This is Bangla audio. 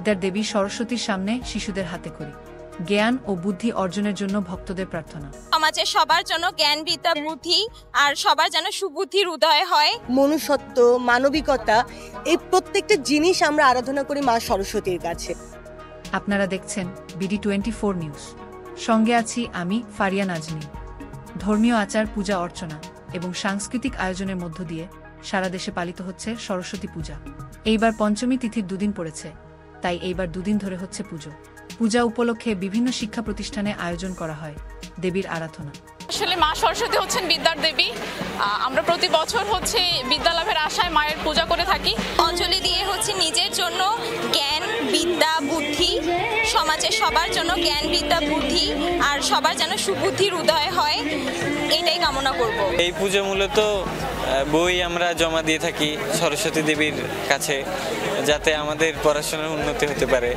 বিদ্যার দেবী সরস্বতীর সামনে শিশুদের হাতে খড়ি, জ্ঞান ও বুদ্ধি অর্জনের জন্য ভক্তদের প্রার্থনা। সমাজে সবার জন্য জ্ঞান, বিদ্যা, বুদ্ধি আর সবার যেন সুবুদ্ধির উদয় হয়। মনুষ্যত্ব, মানবিকতা, এই প্রত্যেকটা জিনিস আমরা আরাধনা করি মা সরস্বতীর কাছে। আপনারা দেখছেন BD24 নিউজ। সঙ্গে আছি আমি, ফারিয়া নাজনীন। ধর্মীয় আচার, পূজা অর্চনা এবং সাংস্কৃতিক আয়োজনের মধ্য দিয়ে সারা দেশে পালিত হচ্ছে সরস্বতী পূজা। এইবার পঞ্চমী তিথির দুদিন পড়েছে, তাই এইবার দুদিন ধরে হচ্ছে পুজো। পূজা উপলক্ষে বিভিন্ন শিক্ষা প্রতিষ্ঠানে আয়োজন করা হয় দেবীর আরাধনা। আসলে মা সরস্বতী হচ্ছেন বিদ্যার দেবী। আমরা প্রতি বছর বিদ্যা লাভের আশায় মায়ের পূজা করে থাকি। অঞ্জলি দিয়ে নিজের জন্য জ্ঞান, বিদ্যা, বুদ্ধি, সমাজে সবার জন্য জ্ঞান, বিদ্যা, বুদ্ধি আর সবার যেন সুবুদ্ধির উদয় হয়, এটাই কামনা করব। এই পুজো মূলত বই আমরা জমা দিয়ে থাকি সরস্বতী দেবীর কাছে, যাতে আমাদের পড়াশোনার উন্নতি হতে পারে।